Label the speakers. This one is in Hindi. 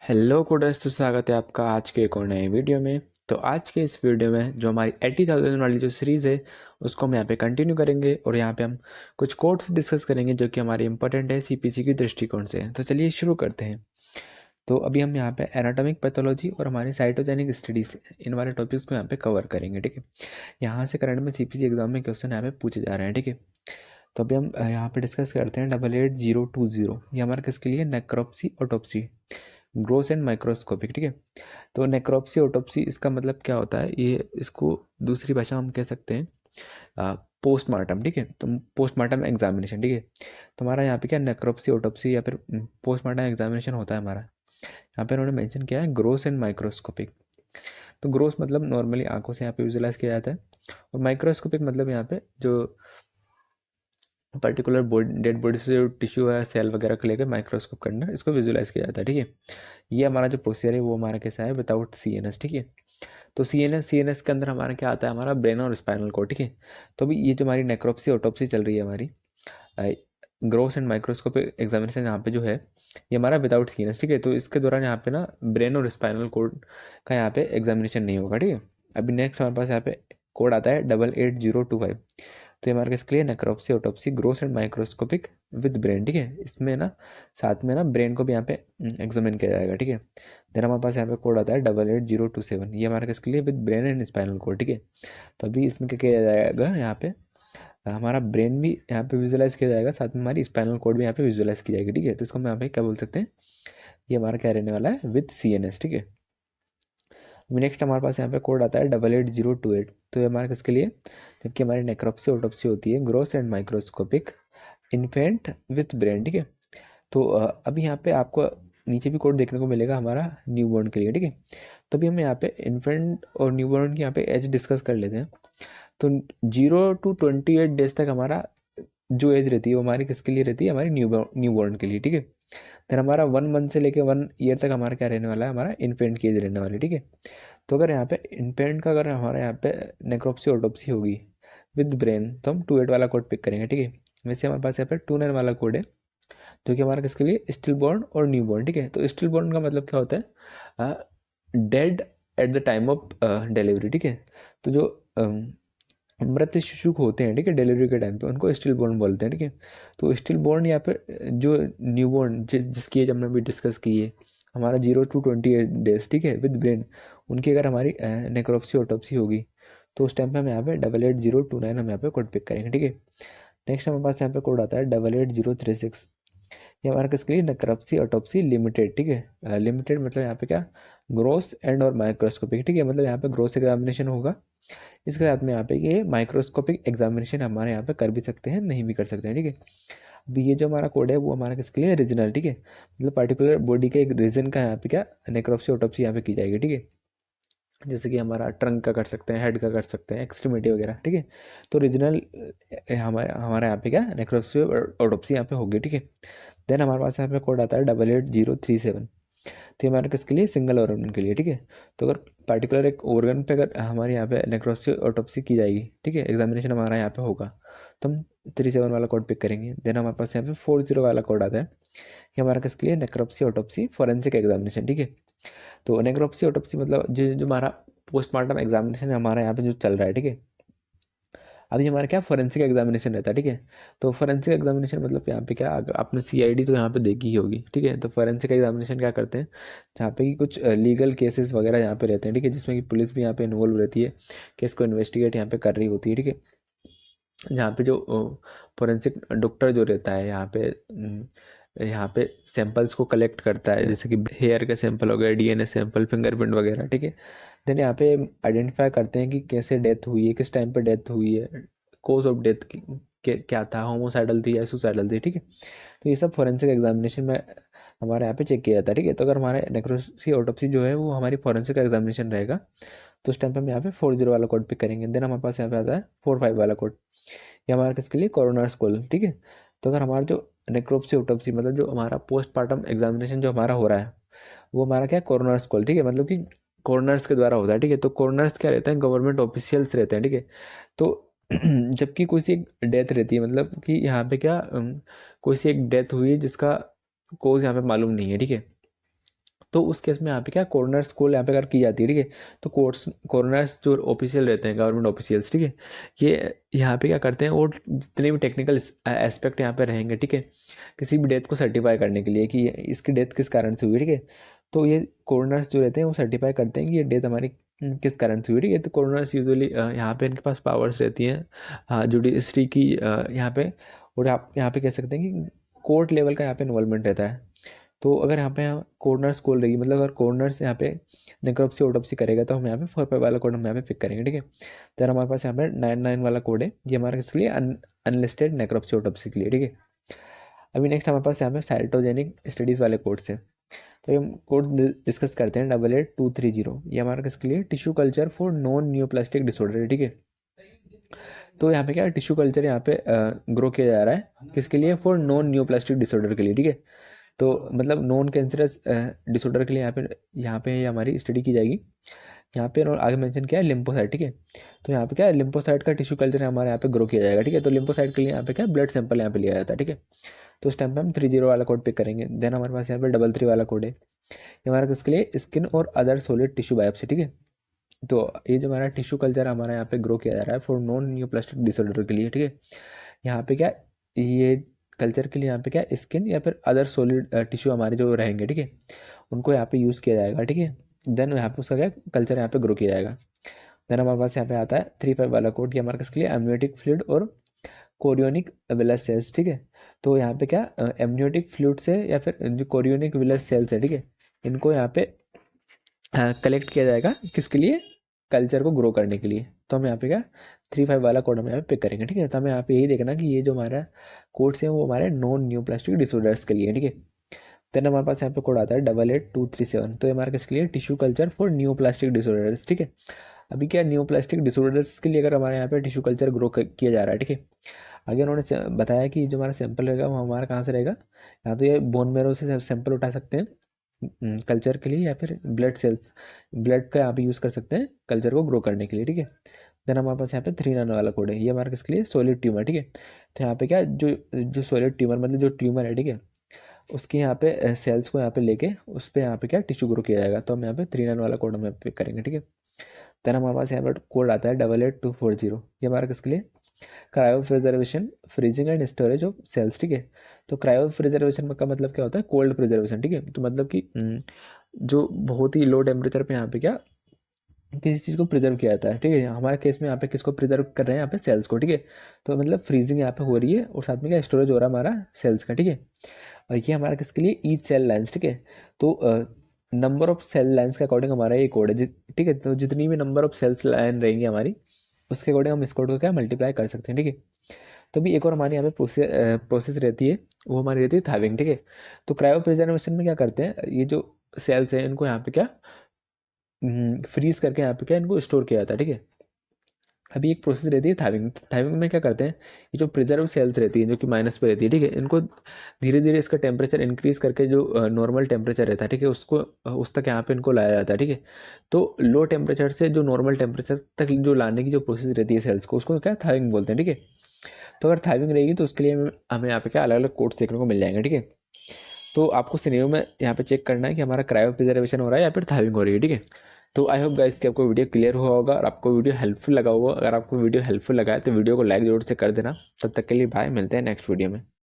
Speaker 1: हेलो कोडर्स, तो स्वागत है आपका आज के एक और नए वीडियो में। तो आज के इस वीडियो में जो हमारी 80,000 वाली जो सीरीज़ है उसको हम यहाँ पे कंटिन्यू करेंगे और यहाँ पे हम कुछ कोड्स डिस्कस करेंगे जो कि हमारे इंपॉर्टेंट है सीपीसी की दृष्टिकोण से। तो चलिए शुरू करते हैं। तो अभी हम यहाँ पे एनाटॉमिक पैथोलॉजी और हमारी साइटोजेनिक स्टडीज इन वाले टॉपिक्स को यहाँ पे कवर करेंगे, ठीक है। यहाँ से करंट में सीपीसी एग्जाम में क्वेश्चन यहाँ पे पूछे जा रहे हैं, ठीक है। तो अभी हम यहाँ पे डिस्कस करते हैं 88020। ये हमारे किसके लिए? Necropsy autopsy, gross and microscopic, ठीक है। तो नेक्रोप्सी ऑटोप्सी इसका मतलब क्या होता है? ये इसको दूसरी भाषा में हम कह सकते हैं पोस्टमार्टम, ठीक है। तो पोस्टमार्टम एग्जामिनेशन, ठीक है। तो हमारा यहाँ पे क्या नेक्रोप्सी ऑटोप्सी या फिर पोस्टमार्टम एग्जामिनेशन होता है हमारा। यहाँ पे उन्होंने मेंशन किया है ग्रोस एंड माइक्रोस्कोपिक। तो ग्रोस मतलब नॉर्मली आंखों से यहाँ पे विजुलाइज किया जाता है, और माइक्रोस्कोपिक मतलब यहाँ पे जो पर्टिकुलर डेड बॉडी से जो टिश्यू है, सेल वगैरह को लेकर माइक्रोस्कोप के अंदर इसको विजुलाइज किया जाता है, ठीक है। ये हमारा जो प्रोसीजर है वो हमारा कैसा है? विदाउट सीएनएस, ठीक है। तो सीएनएस के अंदर हमारा क्या आता है? हमारा ब्रेन और स्पाइनल कोड, ठीक है। तो अभी ये जो हमारी नेक्रोप्सी ऑटोप्सी चल रही है हमारी ग्रोस एंड माइक्रोस्कोपिक एग्जामिनेशन यहाँ पे जो है ये हमारा विदाउट सीएनएस, ठीक है। तो इसके दौरान यहाँ पे ना ब्रेन और स्पाइनल कोड का यहाँ पे एग्जामिनेशन नहीं होगा, ठीक है। अभी नेक्स्ट हमारे पास यहाँ पे कोड आता है 88025। तो ये हमारे किसके लिए? Necropsy autopsy gross and microscopic with brain, ठीक है। इसमें ना साथ में ना ब्रेन को भी यहाँ पे एग्जामिन किया जाएगा, ठीक है। देन हमारे पास यहाँ पे कोड आता है 88027। ये हमारे किसके लिए? With brain and spinal cord, ठीक है। तो अभी इसमें क्या किया जाएगा? यहाँ पे हमारा ब्रेन भी यहाँ पे विजुलाइज किया जाएगा, साथ में हमारी स्पाइनल कोड भी यहाँ पे विजुलाइज की जाएगी, ठीक है। तो इसको हम यहाँ पे क्या बोल सकते हैं? ये हमारा क्या रहने वाला है? विद सीएनएस, ठीक है। नेक्स्ट हमारे पास यहाँ पे कोड आता है 88028। तो ये हमारे किसके लिए? जबकि हमारी नेक्रोप्सी ऑटोप्सी होती है gross and microscopic infant with brain, ठीक है। तो अभी यहाँ पे आपको नीचे भी कोड देखने को मिलेगा हमारा न्यूबॉर्न के लिए, ठीक है। तो अभी हम यहाँ पे इन्फेंट और न्यूबॉर्न की यहाँ पे एज डिस्कस कर लेते हैं। तो 0 to 28 डेज तक हमारा जो एज रहती है वो हमारी किसके लिए रहती है? हमारी न्यूबॉर्न के लिए, ठीक है। फिर हमारा 1 मंथ से लेके 1 ईयर तक हमारा क्या रहने वाला है? हमारा इन्फेंट की एज रहने वाली है, ठीक है। तो अगर यहाँ पे इन्फेंट का अगर हमारे यहाँ पे नेक्रोप्सी ऑटोप्सी होगी विद ब्रेन तो हम 28 वाला कोड पिक करेंगे, ठीक है। वैसे हमारे पास यहाँ पे 29 वाला कोड है जो कि हमारा किसके लिए? स्टिल बॉर्न और न्यू बॉर्न, ठीक है। तो स्टिल बॉर्न का मतलब क्या होता है? Dead at the time of delivery, ठीक है। तो जो मृत शिशु होते हैं, ठीक है, डिलीवरी के टाइम पे उनको स्टिल बॉर्न बोलते हैं, ठीक है। तो स्टिल बॉर्न या फिर जो न्यू बॉर्न जिसकी एज हमने अभी डिस्कस की है हमारा 0 to 28 डेज, ठीक है, विद ब्रेन, उनकी अगर हमारी नेक्रोप्सी ऑटोप्सी होगी तो उस टाइम पे हम यहाँ पे 88029 हम यहाँ पे कोड पिक करेंगे, ठीक है। नेक्स्ट हमारे पास यहाँ पे कोड आता है 88036। ये हमारा किसके लिए? नेक्रोप्सी ऑटोप्सी लिमिटेड, ठीक है। लिमिटेड मतलब यहाँ पे क्या? ग्रोस एंड और माइक्रोस्कोपिक, ठीक है। मतलब यहाँ पे ग्रोस एग्जामिनेशन होगा, इसके साथ में यहाँ पे ये माइक्रोस्कोपिक एग्जामिनेशन हमारे यहाँ पे कर भी सकते हैं, नहीं भी कर सकते हैं, ठीक है। अभी ये जो हमारा कोड है वो हमारा किसके लिए? रीजनल, ठीक है। मतलब पर्टिकुलर बॉडी के एक रीजन का यहाँ पे क्या नेक्रोप्सी ऑटोप्सी यहाँ पे की जाएगी, ठीक है। जैसे कि हमारा ट्रंक का कर सकते हैं, हेड का कर सकते हैं, एक्सट्रीमिटी वगैरह, ठीक है। तो रीजनल हमारे हमारे यहाँ पे क्या नेक्रोप्सी ऑटोप्सी यहाँ पे होगी, ठीक है। देन हमारे पास यहाँ पे कोड आता है 88037। तो ये हमारे किसके लिए? सिंगल ऑर्गन के लिए, ठीक है। तो अगर पर्टिकुलर एक ऑर्गन पे अगर हमारे यहाँ पे नेक्रोप्सी ऑटोप्सी की जाएगी, ठीक है, एग्जामिनेशन हमारा यहाँ पे होगा तो हम 37 वाला कोड पिक करेंगे। देन हमारे पास यहाँ पे 40 वाला कोड आता है, ये हमारा किसके लिए? नेक्रोप्सी ऑटोप्सी फॉरेंसिक एग्जामिनेशन, ठीक है। तो नेक्रोप्सी ऑटोप्सी मतलब जो जो हमारा पोस्टमार्टम एग्जामिनेशन है हमारा यहाँ पे जो चल रहा है, ठीक है। अभी हमारा क्या फॉरेंसिक एग्जामिनेशन रहता है, ठीक है। तो फॉरेंसिक एग्जामिनेशन मतलब यहाँ पे क्या, अगर आपने सीआईडी तो यहाँ पे देखी ही होगी, ठीक है। तो फॉरेंसिक एग्जामिनेशन क्या करते हैं? जहाँ पे कि कुछ लीगल केसेस वगैरह यहाँ पे रहते हैं, ठीक है, जिसमें कि पुलिस भी यहाँ पे इन्वॉल्व रहती है, केस को इन्वेस्टिगेट यहाँ पे कर रही होती है, ठीक है। जहाँ पे जो फोरेंसिक डॉक्टर जो रहता है यहाँ पे सैंपल्स को कलेक्ट करता है, जैसे कि हेयर का सैंपल हो गया, डीएनए सैंपल, फिंगरप्रिंट वगैरह, ठीक है। देन यहाँ पे आइडेंटिफाई करते हैं कि कैसे डेथ हुई है, किस टाइम पे डेथ हुई है, कोज ऑफ डेथ क्या था, होमोसाइडल थी या सुसाइडल थी, ठीक है। तो ये सब फोरेंसिक एग्जामिनेशन में हमारे यहाँ पे चेक किया जाता है, ठीक है। तो अगर हमारे नेक्रोसी ऑटोप्सी जो है वो हमारी फोरेंसिक एग्जामिनेशन रहेगा तो उस टाइम पे हम यहाँ पे 40 वाला कोड पिक करेंगे। देन हमारे पास यहाँ पे आता है 45 वाला कोड, ये हमारा किसके लिए? कोरोनर स्कोल, ठीक है। तो अगर हमारा जो नेक्रोप्सी ऑटोप्सी मतलब जो हमारा पोस्टमार्टम एग्जामिनेशन जो हमारा हो रहा है वो हमारा क्या? कोरोनर स्कोल, ठीक है, मतलब कि कोरोनर्स के द्वारा होता है, ठीक है। तो कोरोनर्स क्या रहते हैं? गवर्नमेंट ऑफिशियल्स रहते हैं, ठीक है। तो जबकि कोई सी एक डेथ रहती है, मतलब कि यहाँ पे क्या कोई सी एक डेथ हुई है जिसका कोज यहाँ पे मालूम नहीं है, ठीक है। तो उस केस में यहाँ पे क्या कॉर्नर्स कॉल यहाँ पे अगर की जाती है, ठीक है, तो कॉर्नर्स जो ऑफिशियल रहते हैं, गवर्नमेंट ऑफिशियल्स, ठीक है, ये यहाँ पे क्या करते हैं, और जितने भी टेक्निकल एस्पेक्ट यहाँ पे रहेंगे, ठीक है, किसी भी डेथ को सर्टिफाई करने के लिए कि इसकी डेथ किस कारण से हुई, ठीक है, तो ये कॉर्नर्स जो रहते हैं वो सर्टिफाई करते हैं कि ये डेथ हमारी किस कारण से हुई, ठीक है। तो कॉर्नर्स यूजुअली यहाँ पे इनके पास पावर्स रहती हैं जुडिशरी की यहाँ पे, और आप यहाँ पे कह सकते हैं कि कोर्ट लेवल का यहाँ पे इन्वॉल्वमेंट रहता है। तो अगर यहाँ पे कॉर्नर्स खोल रही, मतलब अगर कॉर्नर्स यहाँ पे नेक्रोप्सी ऑटोप्सी करेगा तो हम यहाँ पे 4 वाला कोड हम यहाँ पे पिक करेंगे, ठीक है। तो हमारे पास यहाँ पे 99 वाला कोड है, ये हमारे किसके लिए, अनलिस्टेड नेक्रोप्सी ऑटोप्सी के लिए, ठीक है। अभी नेक्स्ट हमारे पास यहाँ पे साइटोजेनिक स्टडीज़ वाले कोड से, तो हम कोड डिस्कस करते हैं 88230। ये हमारा किसके लिए, tissue culture for non neoplastic disorder, ठीक है। तो यहाँ पे क्या टिश्यू कल्चर यहाँ पे ग्रो किया जा रहा है किसके लिए, फॉर नॉन न्यूप्लास्टिक डिसऑर्डर के लिए, ठीक है। तो मतलब नॉन कैंसरस डिसऑर्डर के लिए यहाँ पे हमारी स्टडी की जाएगी। यहाँ पे और आगे मेंशन किया है लिम्फोसाइट, ठीक है। तो यहाँ पे क्या है, लिम्फोसाइट का टिश्यू कल्चर हमारे यहाँ पे ग्रो किया जाएगा, ठीक है। तो लिम्फोसाइट के लिए यहाँ पे क्या ब्लड सैंपल यहाँ पे लिया जाता है, ठीक है। तो उस टाइम पे हम 30 वाला कोड पिक करेंगे। देन हमारे पास यहाँ पे 33 वाला कोड है, ये हमारा किसके लिए, स्किन और अदर सॉलिड टिश्यू बायोप्सी, ठीक है। तो ये जो हमारा टिश्यू कल्चर हमारा यहाँ पे ग्रो किया जा रहा है फॉर नॉन न्यूप्लास्टिक डिसऑर्डर के लिए, ठीक है। यहाँ पे क्या, ये कल्चर के लिए यहाँ पे क्या स्किन या फिर अदर सॉलिड टिश्यू हमारे जो रहेंगे, ठीक है, उनको यहाँ पे यूज़ किया जाएगा, ठीक है। देन यहाँ पे उसका क्या कल्चर यहाँ पे ग्रो किया जाएगा। देन हमारे पास यहाँ पे आता है 35 वाला कोड, ये हमारे किसके लिए, एमनियोटिक फ्लूइड और कोरियोनिक विलस सेल्स, ठीक है। तो यहाँ पे क्या एमनियोटिक फ्लूइड से या फिर जो कोरियोनिक विलस सेल्स है, ठीक है, इनको यहाँ पे कलेक्ट किया जाएगा किसके लिए, कल्चर को ग्रो करने के लिए। तो हम यहाँ पे क्या 35 वाला कोड हम यहाँ पे पिक करेंगे, ठीक है। तो हमें यहाँ पे यही देखना कि ये जो हमारा कोड्स हैं वो हमारे नॉन न्यूप्लास्टिक डिसऑर्डर्स के लिए, ठीक है। देन हमारे पास यहाँ पे कोड आता है 88237। तो ये हमारे किसके लिए, tissue culture for neoplastic disorders, ठीक है। अभी क्या न्यूप्लास्टिक डिसऑर्डर्स के लिए अगर हमारे यहाँ पे टिश्यू कल्चर ग्रो किया जा रहा है, ठीक है। आगे उन्होंने बताया कि जो हमारा सैंपल रहेगा वो हमारा कहाँ से रहेगा, या तो ये बोन मेरो से सैंपल उठा सकते हैं कल्चर के लिए, या फिर ब्लड सेल्स, ब्लड का यहाँ पे यूज़ कर सकते हैं कल्चर को ग्रो करने के लिए, ठीक है। देन हमारे पास यहाँ पे 39 वाला कोड है, ये हमारा किसके लिए, सॉलिड ट्यूमर, ठीक है। तो यहाँ पे क्या जो जो सॉलिड ट्यूमर मतलब जो ट्यूमर है, ठीक है, उसके यहाँ पे सेल्स को यहाँ पे लेके उस पर यहाँ पे क्या टिश्यू ग्रो किया जाएगा। तो हम यहाँ पे 39 वाला कोड हम यहाँ पे करेंगे, ठीक है। देन हमारे पास यहाँ पे कोड आता है 88240, ये हमारा किसके लिए, cryo preservation freezing and storage of cells, ठीक है। तो क्रायो प्रिजर्वेशन का मतलब क्या होता है, कोल्ड प्रिजर्वेशन, ठीक है। तो मतलब कि जो बहुत ही लो टेम्परेचर पे यहाँ पे क्या किसी चीज़ को प्रिजर्व किया जाता है, ठीक है। हमारे केस में यहाँ पे किसको प्रिजर्व कर रहे हैं, यहाँ पे सेल्स को, ठीक है। तो मतलब फ्रीजिंग यहाँ पे हो रही है और साथ में क्या स्टोरेज हो रहा है हमारा सेल्स का, ठीक है। और ये हमारा किसके लिए, ईच सेल लाइन्स, ठीक है। तो नंबर ऑफ सेल लाइन्स के अकॉर्डिंग हमारा ये कोड है, ठीक है। तो जितनी भी नंबर ऑफ सेल्स लाइन रहेंगी हमारी उसके अकॉर्डिंग हम इस कोड को क्या मल्टीप्लाई कर सकते हैं, ठीक है। तो भी एक और हमारे यहाँ पे प्रोसेस रहती है, वो हमारी रहती है थाइविंग, ठीक है। तो क्रायो प्रिजर्वेशन में क्या करते हैं, ये जो सेल्स हैं इनको यहाँ पे क्या फ्रीज करके यहाँ पे क्या इनको स्टोर किया जाता है, ठीक है। अभी एक प्रोसेस रहती है थाइविंग। थाइविंग में क्या करते हैं, ये जो प्रिजर्व सेल्स रहती है जो कि माइनस पे रहती है, ठीक है, इनको धीरे धीरे इसका टेम्परेचर इंक्रीज करके जो नॉर्मल टेम्परेचर रहता है, ठीक है, उसको उस तक यहाँ पे इनको लाया जाता है, ठीक है। तो लो टेम्परेचर से जो नॉर्मल टेम्परेचर तक जो लाने की जो प्रोसेस रहती है सेल्स को, उसको क्या थाइविंग बोलते हैं, ठीक है। तो अगर थाइविंग रहेगी तो उसके लिए हमें यहाँ पे क्या अलग अलग कोड्स देखने को मिल जाएंगे, ठीक है। तो आपको सिनेरियो में यहाँ पे चेक करना है कि हमारा क्रायो प्रिजर्वेशन हो रहा है या फिर थाइविंग हो रही है, ठीक है। तो आई होप गाइस कि आपको वीडियो क्लियर हुआ होगा और आपको वीडियो हेल्पफुल लगा होगा। अगर आपको वीडियो हेल्पफुल लगा है तो वीडियो को लाइक जरूर से कर देना। तब तक के लिए बाय, मिलते हैं नेक्स्ट वीडियो में।